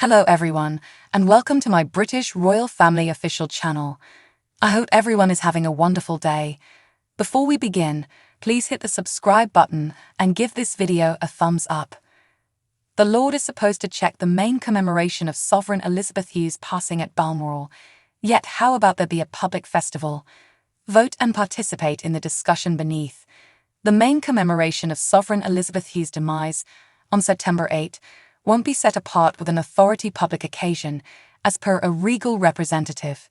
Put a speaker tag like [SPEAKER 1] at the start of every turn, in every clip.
[SPEAKER 1] Hello everyone, and welcome to my British Royal Family official channel. I hope everyone is having a wonderful day. Before we begin, please hit the subscribe button and give this video a thumbs up. The Lord is supposed to check the main commemoration of Sovereign Elizabeth Hugh's passing at Balmoral. Yet how about there be a public festival? Vote and participate in the discussion beneath. The main commemoration of Sovereign Elizabeth Hugh's demise, on September 8, won't be set apart with an authority public occasion, as per a regal representative.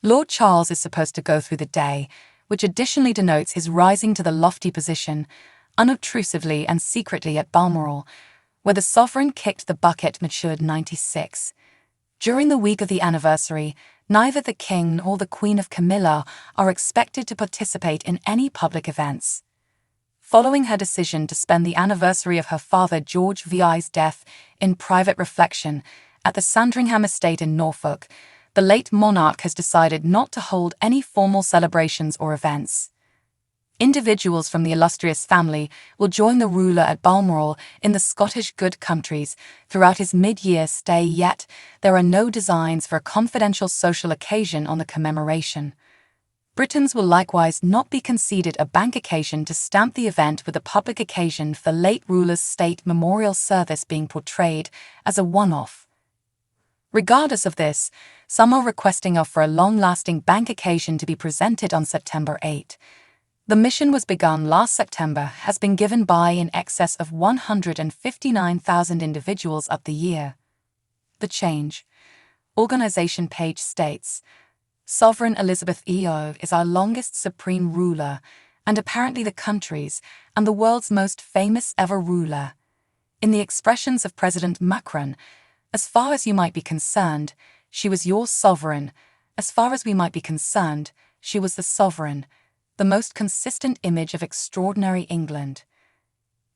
[SPEAKER 1] Lord Charles is supposed to go through the day, which additionally denotes his rising to the lofty position, unobtrusively and secretly at Balmoral, where the sovereign kicked the bucket matured 96. During the week of the anniversary, neither the King nor the Queen of Camilla are expected to participate in any public events. Following her decision to spend the anniversary of her father George VI's death in private reflection at the Sandringham estate in Norfolk, the late monarch has decided not to hold any formal celebrations or events. Individuals from the illustrious family will join the ruler at Balmoral in the Scottish Good Countries throughout his mid-year stay, yet there are no designs for a confidential social occasion on the commemoration. Britons will likewise not be conceded a bank occasion to stamp the event with a public occasion for the late ruler's state memorial service being portrayed as a one-off. Regardless of this, some are requesting for a long-lasting bank occasion to be presented on September 8. The mission was begun last September, has been given by in excess of 159,000 individuals up the year. The change. Organization page states, Sovereign Elizabeth EO is our longest supreme ruler, and apparently the country's and the world's most famous ever ruler. In the expressions of President Macron, as far as you might be concerned, she was your sovereign. As far as we might be concerned, she was the sovereign, the most consistent image of extraordinary England.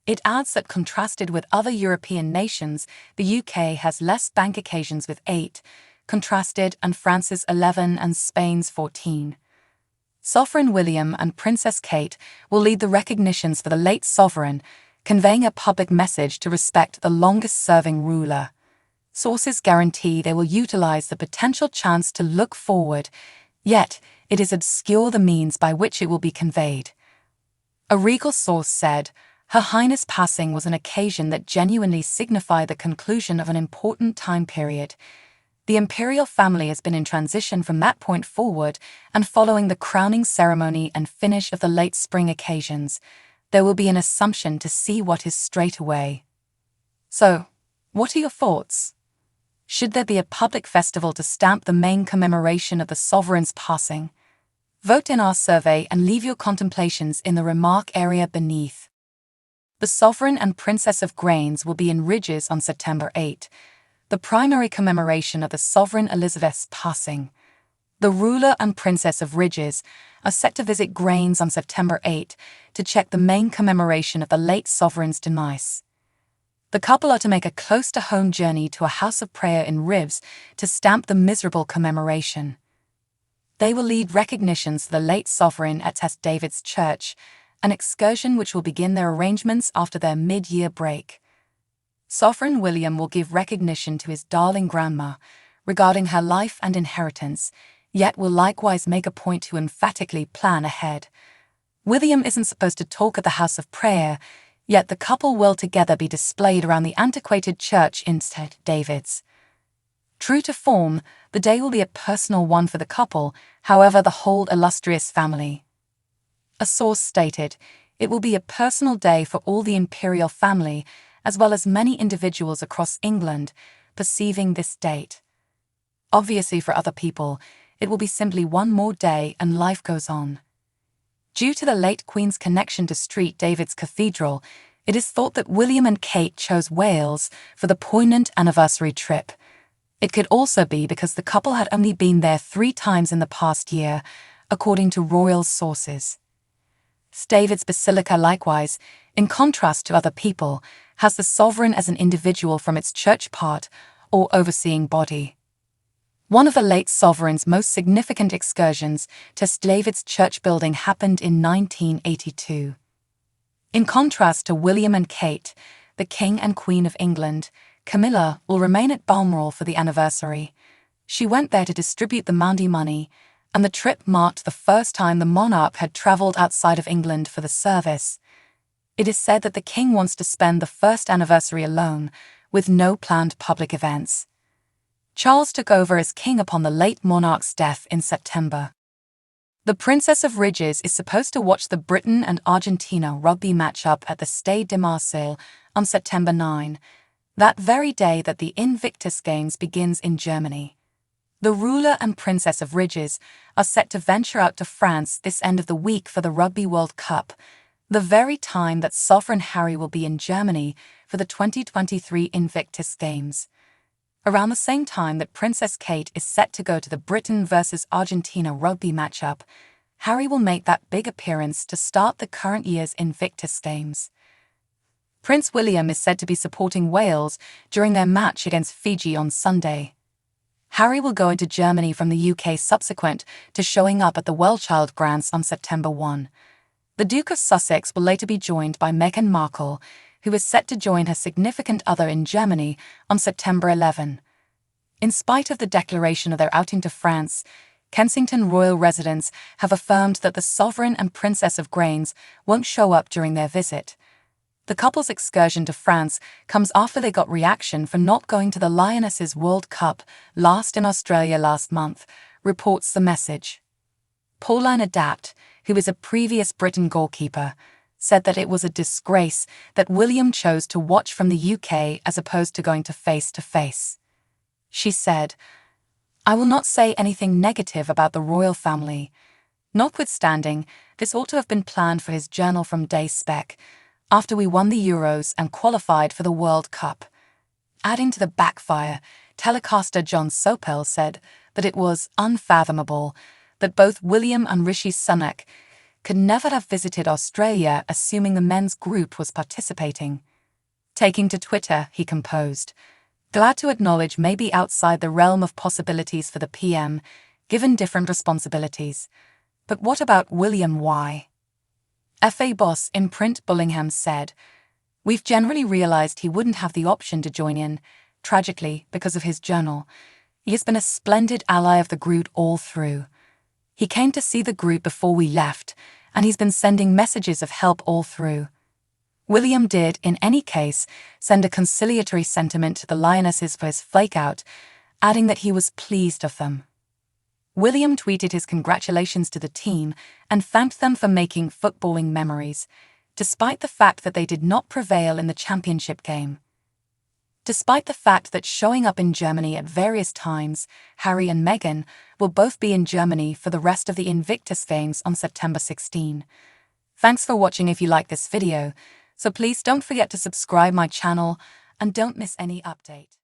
[SPEAKER 1] It adds that contrasted with other European nations, the UK has less bank occasions with 8, contrasted, and France's 11 and Spain's 14. Sovereign William and Princess Kate will lead the recognitions for the late sovereign, conveying a public message to respect the longest-serving ruler. Sources guarantee they will utilize the potential chance to look forward, yet it is obscure the means by which it will be conveyed. A regal source said, Her Highness' passing was an occasion that genuinely signified the conclusion of an important time period. The imperial family has been in transition from that point forward, and following the crowning ceremony and finish of the late spring occasions, there will be an assumption to see what is straight away. So, what are your thoughts? Should there be a public festival to stamp the main commemoration of the sovereign's passing? Vote in our survey and leave your contemplations in the remark area beneath. The Sovereign and Princess of Grains will be in Ridges on September 8. The primary commemoration of the Sovereign Elizabeth's passing. The ruler and Princess of Ridges are set to visit Grains on September 8 to check the main commemoration of the late sovereign's demise. The couple are to make a close-to-home journey to a house of prayer in Ribs to stamp the miserable commemoration. They will lead recognitions for the late sovereign at St. David's Church, an excursion which will begin their arrangements after their mid-year break. Sovereign William will give recognition to his darling grandma regarding her life and inheritance, yet will likewise make a point to emphatically plan ahead. William isn't supposed to talk at the house of prayer, yet the couple will together be displayed around the antiquated church in St. David's. True to form, the day will be a personal one for the couple, however the whole illustrious family. A source stated, it will be a personal day for all the imperial family, as well as many individuals across England, perceiving this date. Obviously for other people, it will be simply one more day and life goes on. Due to the late Queen's connection to St. David's Cathedral, it is thought that William and Kate chose Wales for the poignant anniversary trip. It could also be because the couple had only been there 3 times in the past year, according to royal sources. St. David's Basilica likewise, in contrast to other people, has the sovereign as an individual from its church part or overseeing body. One of the late sovereign's most significant excursions to St. David's church building happened in 1982. In contrast to William and Kate, the King and Queen of England, Camilla will remain at Balmoral for the anniversary. She went there to distribute the Mandy money, and the trip marked the first time the monarch had travelled outside of England for the service. It is said that the king wants to spend the first anniversary alone, with no planned public events. Charles took over as king upon the late monarch's death in September. The Princess of Ridges is supposed to watch the Britain and Argentina rugby matchup at the Stade de Marseille on September 9, that very day that the Invictus Games begins in Germany. The ruler and Princess of Ridges are set to venture out to France this end of the week for the Rugby World Cup, the very time that Sovereign Harry will be in Germany for the 2023 Invictus Games. Around the same time that Princess Kate is set to go to the Britain versus Argentina rugby matchup, Harry will make that big appearance to start the current year's Invictus Games. Prince William is said to be supporting Wales during their match against Fiji on Sunday. Harry will go into Germany from the UK subsequent to showing up at the Well-Child Grants on September 1. The Duke of Sussex will later be joined by Meghan Markle, who is set to join her significant other in Germany on September 11. In spite of the declaration of their outing to France, Kensington royal residents have affirmed that the Sovereign and Princess of Grange won't show up during their visit. The couple's excursion to France comes after they got reaction for not going to the Lionesses World Cup last in Australia last month, reports the message. Pauline Adapt, who is a previous Britain goalkeeper, said that it was a disgrace that William chose to watch from the UK as opposed to going to face. She said, "I will not say anything negative about the royal family. Notwithstanding, this ought to have been planned for his journal from day spec, after we won the Euros and qualified for the World Cup." Adding to the backfire, telecaster John Sopel said that it was unfathomable that both William and Rishi Sunak could never have visited Australia assuming the men's group was participating. Taking to Twitter, he composed, "Glad to acknowledge maybe outside the realm of possibilities for the PM, given different responsibilities. But what about William Y?" FA boss in print Bullingham said, "We've generally realised he wouldn't have the option to join in, tragically, because of his journal. He has been a splendid ally of the group all through. He came to see the group before we left, and he's been sending messages of help all through." William did, in any case, send a conciliatory sentiment to the Lionesses for his flake-out, adding that he was pleased of them. William tweeted his congratulations to the team and thanked them for making footballing memories, despite the fact that they did not prevail in the championship game. Despite the fact that showing up in Germany at various times, Harry and Meghan will both be in Germany for the rest of the Invictus Games on September 16. Thanks for watching. If you like this video, so please don't forget to subscribe my channel and don't miss any update.